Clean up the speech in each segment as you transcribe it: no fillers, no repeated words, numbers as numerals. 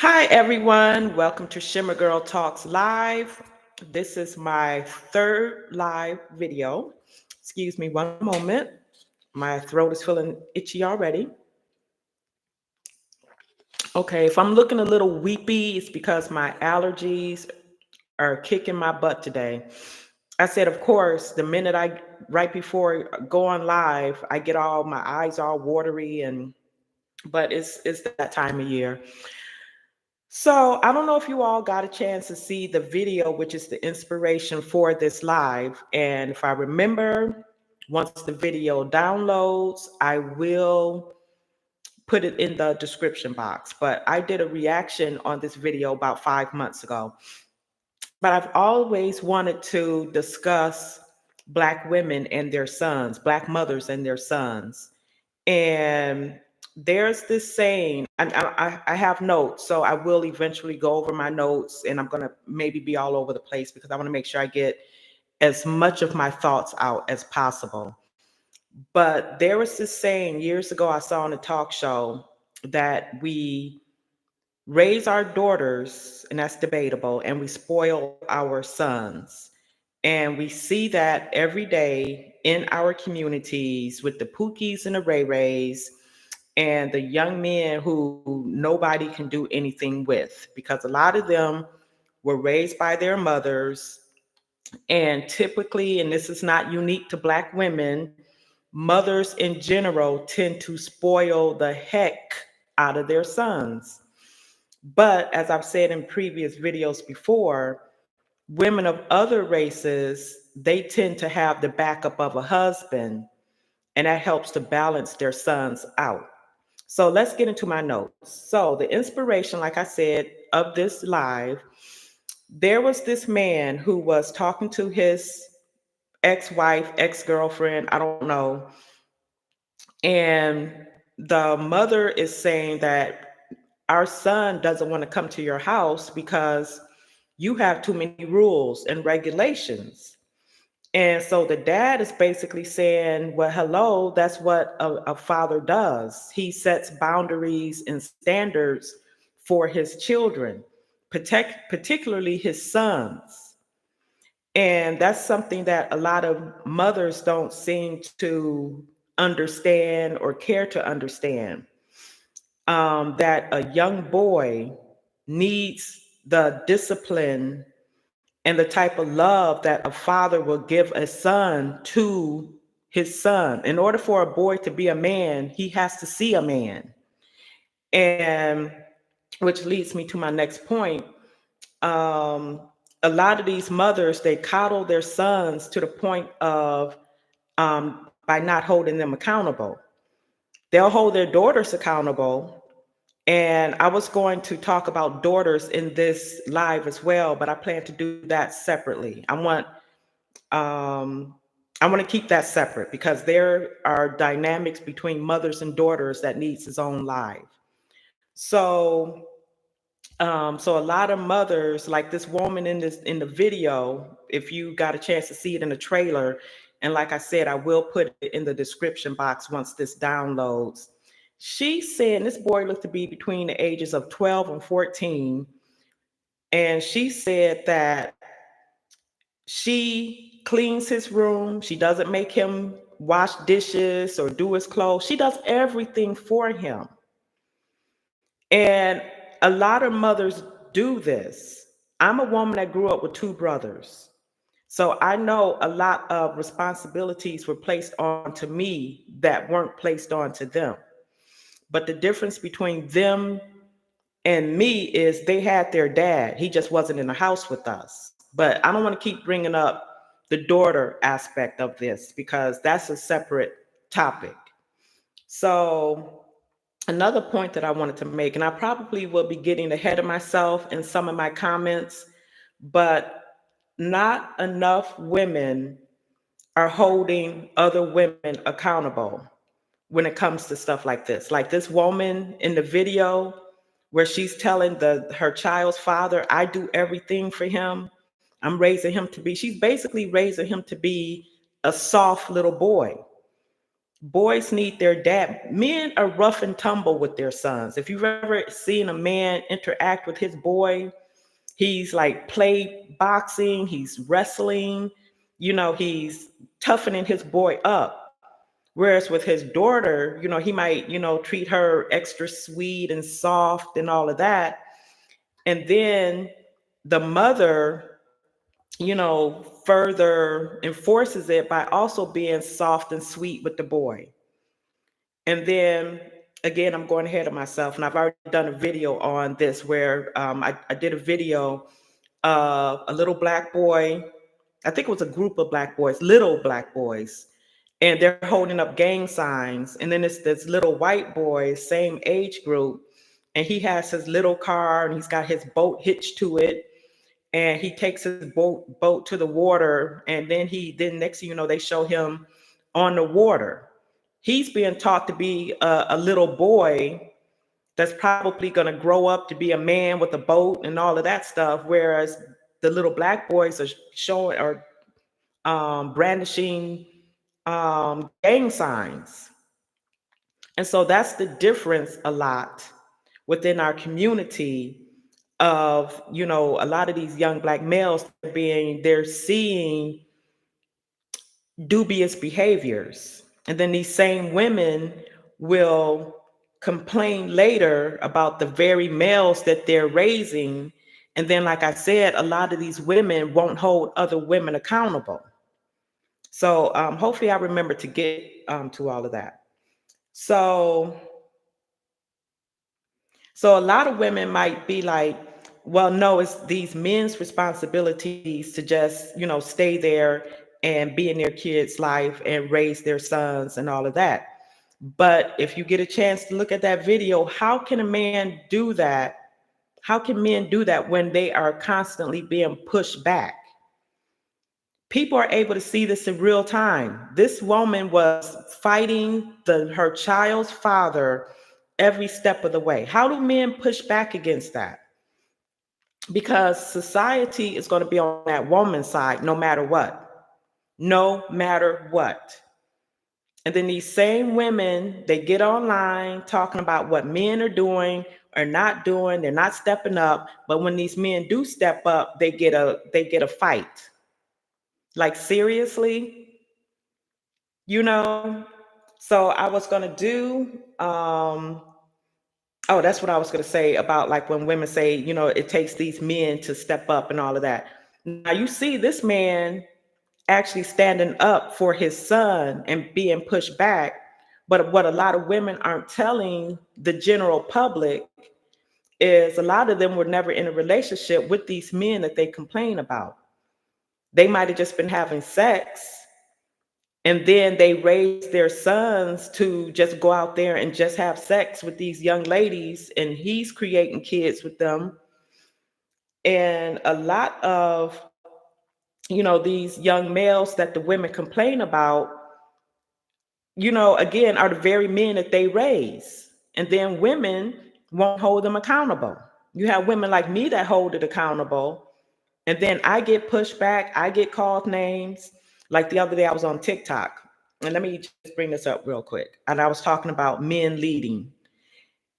Hi, everyone. Welcome to Shimmer Girl Talks Live. This is my third live video. Excuse me one moment. My throat is feeling itchy already. Okay, if I'm looking a little weepy, it's because my allergies are kicking my butt today. I said, of course, right before I go on live, I get all my eyes all watery but it's that time of year. So I don't know if you all got a chance to see the video, which is the inspiration for this live. And if I remember, once the video downloads, I will put it in the description box. But I did a reaction on this video about 5 months ago. But I've always wanted to discuss Black women and their sons, Black mothers and their sons. And there's this saying, and I have notes, so I will eventually go over my notes and I'm going to maybe be all over the place because I want to make sure I get as much of my thoughts out as possible. But there was this saying years ago I saw on a talk show that we raise our daughters, and that's debatable, and we spoil our sons. And we see that every day in our communities with the Pookies and the Ray Rays and the young men who nobody can do anything with because a lot of them were raised by their mothers. And typically, and this is not unique to Black women, mothers in general tend to spoil the heck out of their sons. But as I've said in previous videos before, women of other races, they tend to have the backup of a husband, and that helps to balance their sons out. So let's get into my notes. So the inspiration, like I said, of this live, there was this man who was talking to his ex-wife, ex-girlfriend, I don't know. And the mother is saying that our son doesn't want to come to your house because you have too many rules and regulations. And so the dad is basically saying, well, hello, that's what a father does. He sets boundaries and standards for his children, particularly his sons. And that's something that a lot of mothers don't seem to understand or care to understand. That a young boy needs the discipline and the type of love that a father will give a son to his son. In order for a boy to be a man, he has to see a man. And which leads me to my next point. Um, a lot of these mothers, they coddle their sons to the point of by not holding them accountable. They'll hold their daughters accountable. And I was going to talk about daughters in this live as well, but I plan to do that separately. Um, I want to keep that separate because there are dynamics between mothers and daughters that needs its own live. So, so a lot of mothers, like this woman in the video, if you got a chance to see it in the trailer, and like I said, I will put it in the description box once this downloads. She said this boy looked to be between the ages of 12 and 14, and she said that she cleans his room. She doesn't make him wash dishes or do his clothes. She does everything for him. And a lot of mothers do this. I'm a woman that grew up with two brothers. So I know a lot of responsibilities were placed onto me that weren't placed onto them. But the difference between them and me is they had their dad. He just wasn't in the house with us. But I don't want to keep bringing up the daughter aspect of this because that's a separate topic. So, another point that I wanted to make, and I probably will be getting ahead of myself in some of my comments, but not enough women are holding other women accountable when it comes to stuff like this. Like this woman in the video where she's telling her child's father, I do everything for him. I'm raising him to be, she's basically raising him to be a soft little boy. Boys need their dad. Men are rough and tumble with their sons. If you've ever seen a man interact with his boy, he's like play boxing, he's wrestling, he's toughening his boy up. Whereas with his daughter, he might, treat her extra sweet and soft and all of that. And then the mother, further enforces it by also being soft and sweet with the boy. And then again, I'm going ahead of myself, and I've already done a video on this where I did a video of a little black boy. I think it was a group of black boys, little black boys, and they're holding up gang signs. And then it's this little white boy, same age group, and he has his little car and he's got his boat hitched to it. And he takes his boat to the water, and then next thing you know, they show him on the water. He's being taught to be a little boy that's probably going to grow up to be a man with a boat and all of that stuff, whereas the little black boys are showing or brandishing gang signs. And so that's the difference a lot within our community of, a lot of these young black males they're seeing dubious behaviors. And then these same women will complain later about the very males that they're raising. And then, like I said, a lot of these women won't hold other women accountable. So hopefully I remember to get to all of that. So a lot of women might be like, well, no, it's these men's responsibilities to just, stay there and be in their kids' life and raise their sons and all of that. But if you get a chance to look at that video, how can a man do that? How can men do that when they are constantly being pushed back? People are able to see this in real time. This woman was fighting her child's father every step of the way. How do men push back against that? Because society is going to be on that woman's side no matter what. No matter what. And then these same women, they get online talking about what men are doing or not doing. They're not stepping up. But when these men do step up, they get a fight. Like, seriously, So I was going to do oh, that's what I was going to say about like when women say, it takes these men to step up and all of that. Now you see this man actually standing up for his son and being pushed back. But what a lot of women aren't telling the general public is a lot of them were never in a relationship with these men that they complain about. They might have just been having sex, and then they raise their sons to just go out there and just have sex with these young ladies, and he's creating kids with them. And a lot of, these young males that the women complain about, again, are the very men that they raise. And then women won't hold them accountable. You have women like me that hold it accountable. And then I get pushed back. I get called names. Like the other day, I was on TikTok. And let me just bring this up real quick. And I was talking about men leading.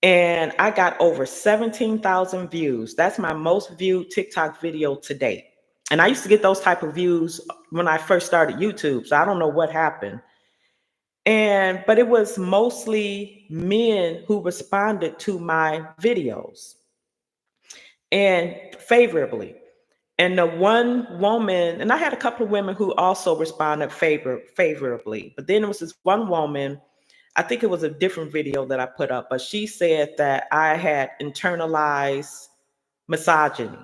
And I got over 17,000 views. That's my most viewed TikTok video to date. And I used to get those type of views when I first started YouTube. So I don't know what happened. But it was mostly men who responded to my videos and favorably. And the one woman, and I had a couple of women who also responded favorably, but then there was this one woman, I think it was a different video that I put up, but she said that I had internalized misogyny.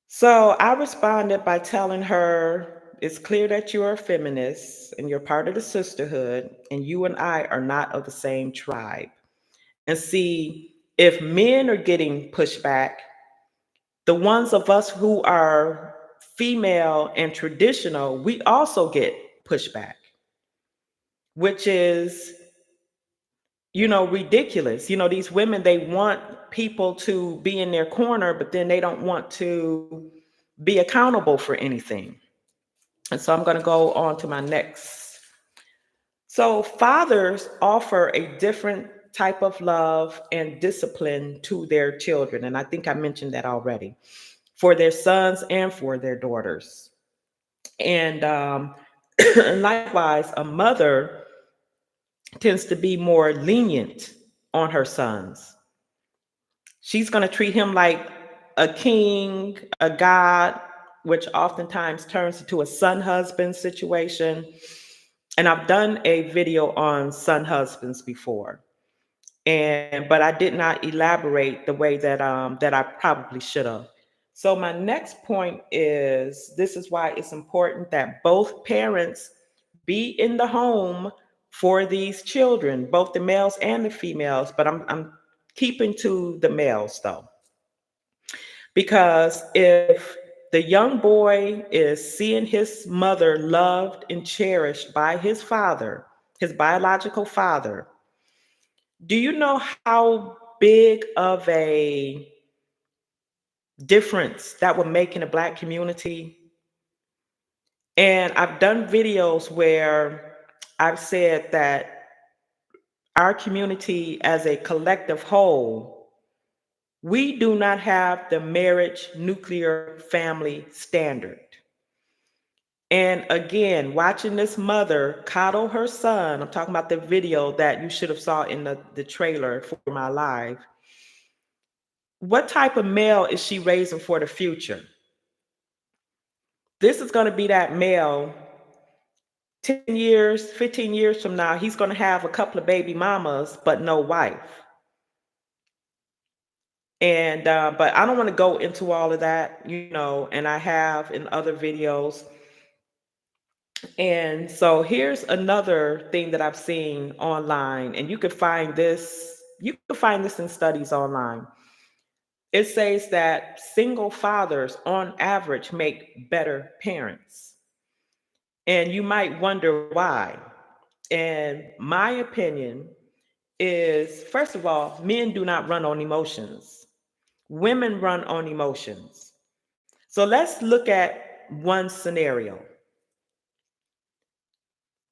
So I responded by telling her, it's clear that you're a feminist and you're part of the sisterhood, and you and I are not of the same tribe. And see, if men are getting pushed back, the ones of us who are female and traditional, we also get pushback, which is, ridiculous. These women, they want people to be in their corner, but then they don't want to be accountable for anything. And so I'm going to go on to my next So fathers offer a different type of love and discipline to their children. And I think I mentioned that already, for their sons and for their daughters. And and likewise, a mother tends to be more lenient on her sons. She's going to treat him like a king, a god, which oftentimes turns into a son husband situation. And I've done a video on son husbands before, and but I did not elaborate the way that I probably should have. So my next point is, this is why it's important that both parents be in the home for these children, both the males and the females, but I'm keeping to the males though. Because if the young boy is seeing his mother loved and cherished by his father, his biological father, do you know how big of a difference that would make in the Black community? And I've done videos where I've said that our community as a collective whole, we do not have the marriage nuclear family standard. And again, watching this mother coddle her son, I'm talking about the video that you should have saw in the trailer for my live. What type of male is she raising for the future? This is going to be that male 10 years, 15 years from now. He's going to have a couple of baby mamas, but no wife. And, but I don't want to go into all of that, and I have in other videos. And so here's another thing that I've seen online, and you can find this in studies online. It says that single fathers on average make better parents. And you might wonder why. And my opinion is, first of all, men do not run on emotions. Women run on emotions. So let's look at one scenario.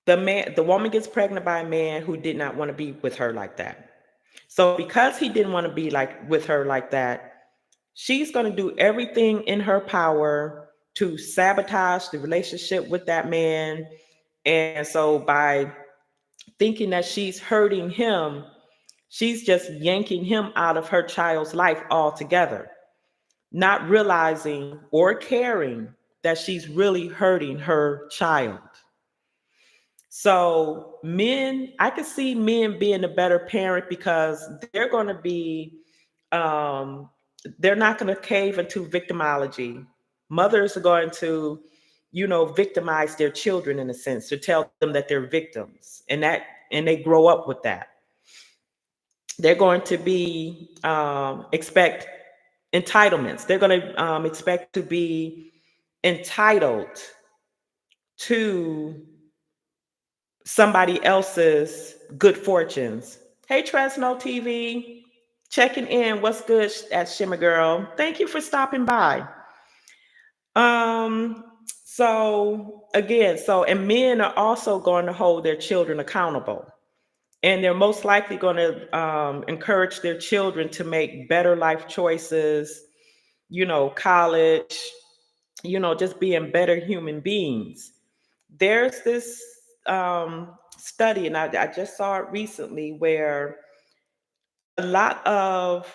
The woman gets pregnant by a man who did not want to be with her like that. So because he didn't want to be like with her like that, she's going to do everything in her power to sabotage the relationship with that man. And so by thinking that she's hurting him, she's just yanking him out of her child's life altogether, not realizing or caring that she's really hurting her child. So I can see men being a better parent because um, they're not going to cave into victimology. Mothers are going to, victimize their children in a sense, to tell them that they're victims, and they grow up with that. They're going to be expect entitlements. They're going to expect to be entitled to somebody else's good fortunes. Hey, Tresno TV, checking in. What's good at Shimmer Girl? Thank you for stopping by. So again, and men are also going to hold their children accountable. And they're most likely going to encourage their children to make better life choices, college, just being better human beings. There's this study, and I just saw it recently, where a lot of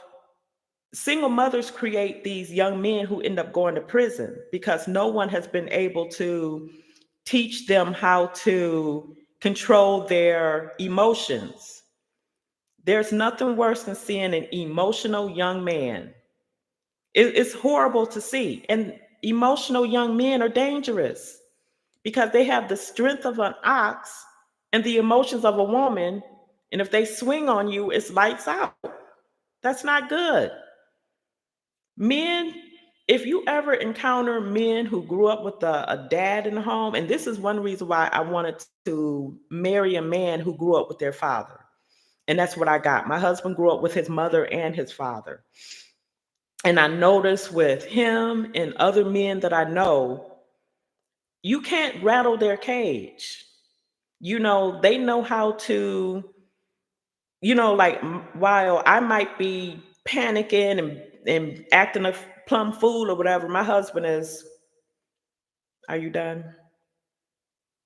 single mothers create these young men who end up going to prison because no one has been able to teach them how to control their emotions. There's nothing worse than seeing an emotional young man. It's horrible to see. And emotional young men are dangerous because they have the strength of an ox and the emotions of a woman. And if they swing on you, it's lights out. That's not good. Men, if you ever encounter men who grew up with a dad in the home, and this is one reason why I wanted to marry a man who grew up with their father. And that's what I got. My husband grew up with his mother and his father. And I noticed with him and other men that I know, you can't rattle their cage. They know how to, like while I might be panicking and acting a plum fool or whatever, my husband is, are you done?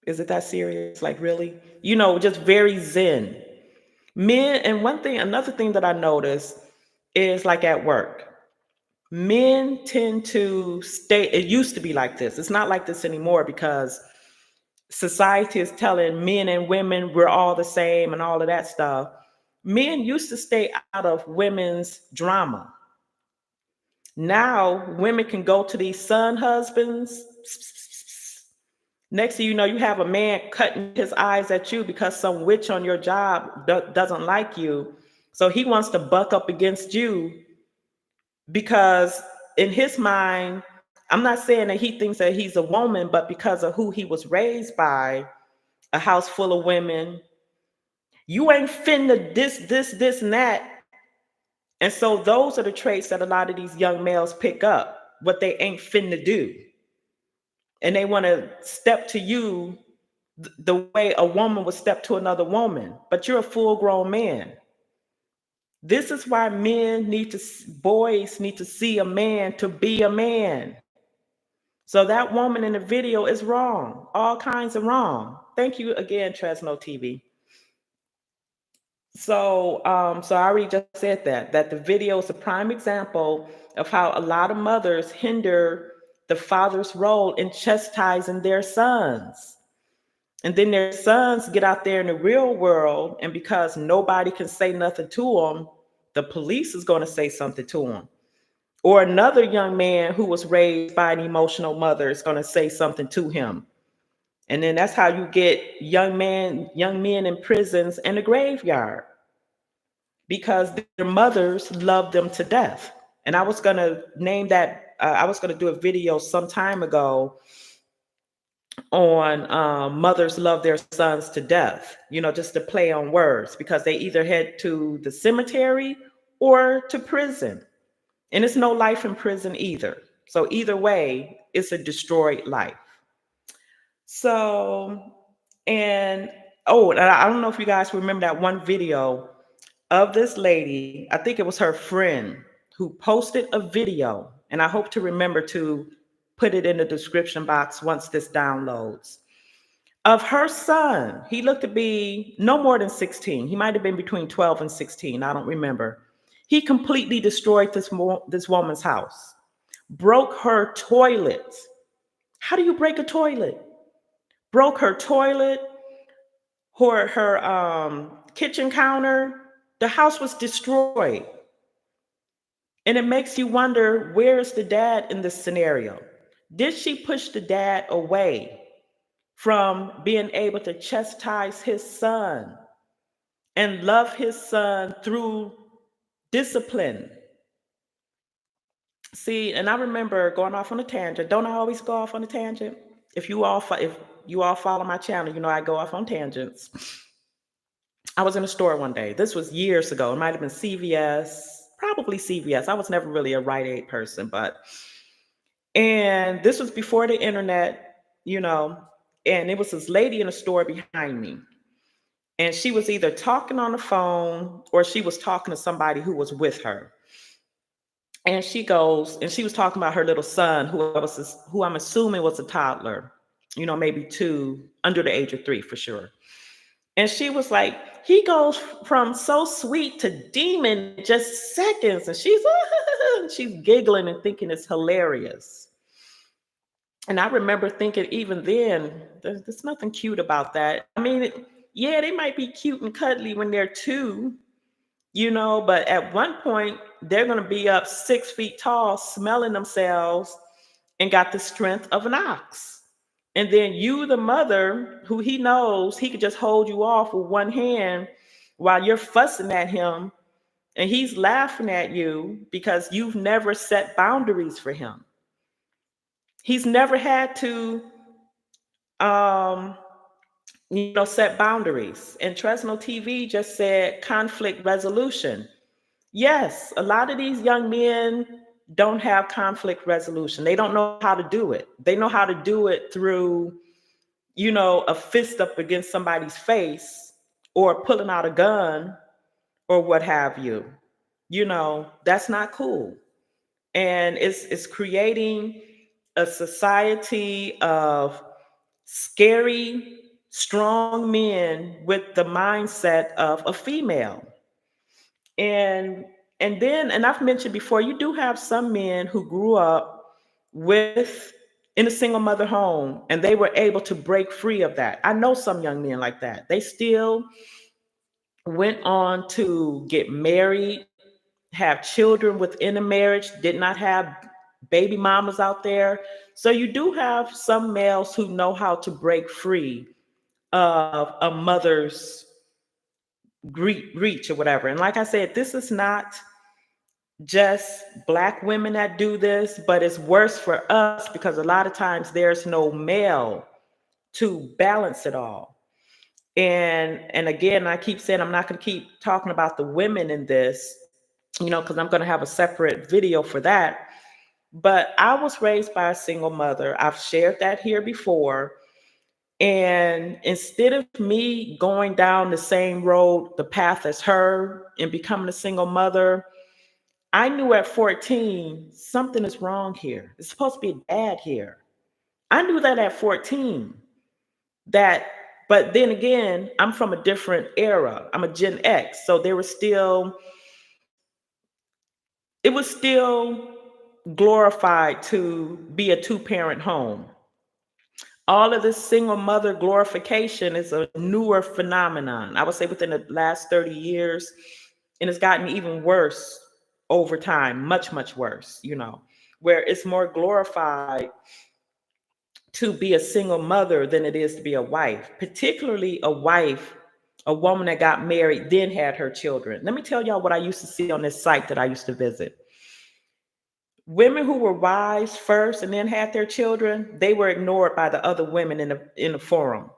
Is it that serious? Like, really? Just very zen. Men, and another thing that I noticed is like at work, men tend to stay, it used to be like this. It's not like this anymore because society is telling men and women we're all the same and all of that stuff. Men used to stay out of women's drama. Now women can go to these son husbands. Next thing you know, you have a man cutting his eyes at you because some witch on your job doesn't like you. So he wants to buck up against you because in his mind, I'm not saying that he thinks that he's a woman, but because of who he was raised by, a house full of women, you ain't finna this, and that. And so those are the traits that a lot of these young males pick up, what they ain't finna do. And they want to step to you the way a woman would step to another woman, but you're a full grown man. This is why boys need to see a man to be a man. So that woman in the video is wrong, all kinds of wrong. Thank you again, Tresno TV. So I already just said that the video is a prime example of how a lot of mothers hinder the father's role in chastising their sons. And then their sons get out there in the real world, and because nobody can say nothing to them, the police is going to say something to them. Or another young man who was raised by an emotional mother is going to say something to him. And then that's how you get young men in prisons and the graveyard, because their mothers love them to death. And I was going to name that, I was going to do a video some time ago on mothers love their sons to death, just to play on words, because they either head to the cemetery or to prison. And it's no life in prison either. So either way, it's a destroyed life. So, and I don't know if you guys remember that one video of this lady. I think it was her friend who posted a video, and I hope to remember to put it in the description box once this downloads, of her son. He looked to be no more than 16. He might have been between 12 and 16. I don't remember. He completely destroyed this woman's house, broke her toilet. How do you break a toilet? Broke her toilet, her kitchen counter. The house was destroyed. And it makes you wonder, where is the dad in this scenario? Did she push the dad away from being able to chastise his son and love his son through discipline? See, and I remember going off on a tangent. Don't I always go off on a tangent? If you all follow my channel, I go off on tangents. I was in a store one day. This was years ago. It might have been CVS, probably CVS. I was never really a Rite Aid person, and this was before the internet, and it was this lady in a store behind me. And she was either talking on the phone or she was talking to somebody who was with her. And she was talking about her little son, who I'm assuming was a toddler, maybe 2, under the age of 3 for sure. And she was like, he goes from so sweet to demon in just seconds. And she's giggling and thinking it's hilarious. And I remember thinking even then, there's nothing cute about that. I mean, yeah, they might be cute and cuddly when they're 2, but at one point they're going to be up 6 feet tall, smelling themselves, and got the strength of an ox. And then you, the mother, who he knows he could just hold you off with one hand while you're fussing at him, and he's laughing at you because you've never set boundaries for him. He's never had to set boundaries. And Tresno TV just said conflict resolution. Yes, a lot of these young men don't have conflict resolution. They don't know how to do it. They know how to do it through a fist up against somebody's face or pulling out a gun or what have you. That's not cool. And it's creating a society of scary, strong men with the mindset of a female. And and I've mentioned before, you do have some men who grew up with in a single mother home and they were able to break free of that. I know some young men like that. They still went on to get married, have children within a marriage, did not have baby mamas out there. So you do have some males who know how to break free of a mother's reach or whatever. And like I said, this is not just Black women that do this, but it's worse for us because a lot of times there's no male to balance it all. And again, I keep saying I'm not going to keep talking about the women in this, because I'm going to have a separate video for that. But I was raised by a single mother. I've shared that here before. And instead of me going down the same road, the path as her, and becoming a single mother, I knew at 14 something is wrong here. It's supposed to be a dad here. I knew that at 14. That, but then again, I'm from a different era. I'm a Gen X, so it was still glorified to be a two-parent home. All of this single mother glorification is a newer phenomenon. I would say within the last 30 years, and it's gotten even worse over time, much, much worse, where it's more glorified to be a single mother than it is to be a wife, particularly a wife, a woman that got married, then had her children. Let me tell y'all what I used to see on this site that I used to visit. Women who were wives first and then had their children, they were ignored by the other women in the forum.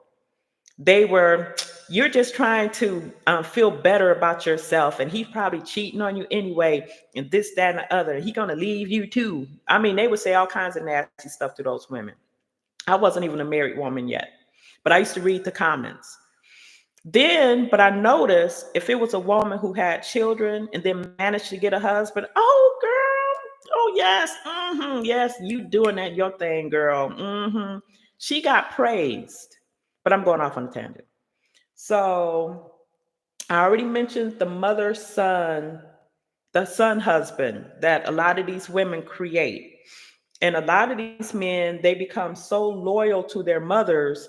They were, you're just trying to feel better about yourself, and he's probably cheating on you anyway, and this, that, and the other. He's gonna leave you too. I mean, they would say all kinds of nasty stuff to those women. I wasn't even a married woman yet, but I used to read the comments. But I noticed if it was a woman who had children and then managed to get a husband, oh girl, oh yes, yes, you doing that your thing, girl. She got praised, but I'm going off on a tangent. So I already mentioned the son husband that a lot of these women create. And a lot of these men, they become so loyal to their mothers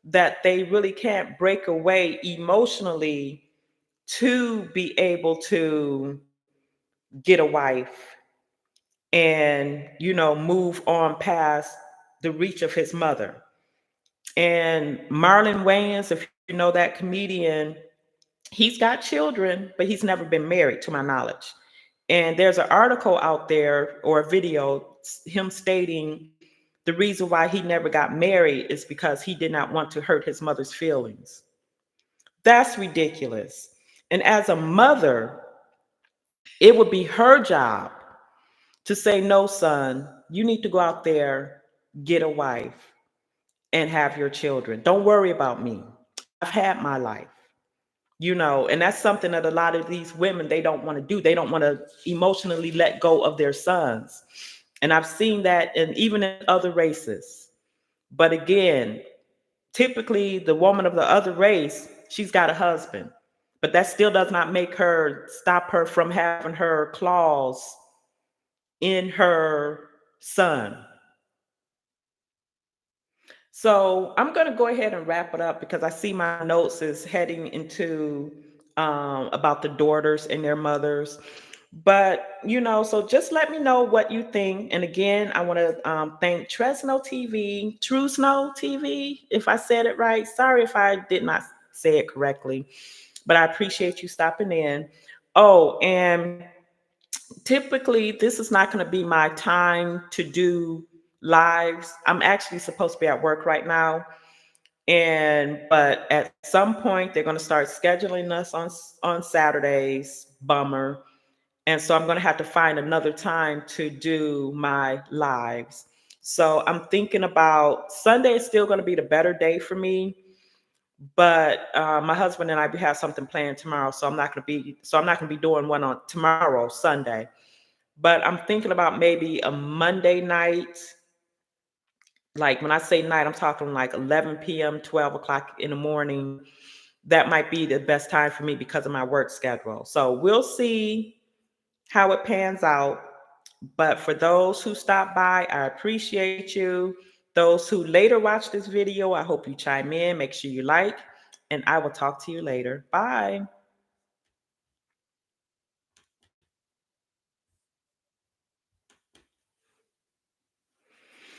that they really can't break away emotionally to be able to get a wife and, move on past the reach of his mother. And Marlon Wayans, if you know that comedian, he's got children, but he's never been married to my knowledge. And there's an article out there or a video, him stating the reason why he never got married is because he did not want to hurt his mother's feelings. That's ridiculous. And as a mother, it would be her job to say, no, son, you need to go out there, get a wife, and have your children. Don't worry about me. I've had my life. And that's something that a lot of these women, they don't want to do. They don't want to emotionally let go of their sons. And I've seen that even in other races. But again, typically the woman of the other race, she's got a husband, but that still does not stop her from having her claws in her son. So I'm going to go ahead and wrap it up because I see my notes is heading into about the daughters and their mothers. But, so just let me know what you think. And again, I want to thank True Snow TV, if I said it right. Sorry if I did not say it correctly, but I appreciate you stopping in. Oh, and typically this is not going to be my time to do lives. I'm actually supposed to be at work right now. But at some point they're going to start scheduling us on Saturdays. Bummer. And so I'm going to have to find another time to do my lives. So I'm thinking about Sunday is still going to be the better day for me, but my husband and I, we have something planned tomorrow, so I'm not going to be doing one on tomorrow, Sunday. But I'm thinking about maybe a Monday night. Like when I say night, I'm talking like 11 p.m., 12 o'clock in the morning. That might be the best time for me because of my work schedule. So we'll see how it pans out. But for those who stop by, I appreciate you. Those who later watch this video, I hope you chime in. Make sure you like, and I will talk to you later. Bye.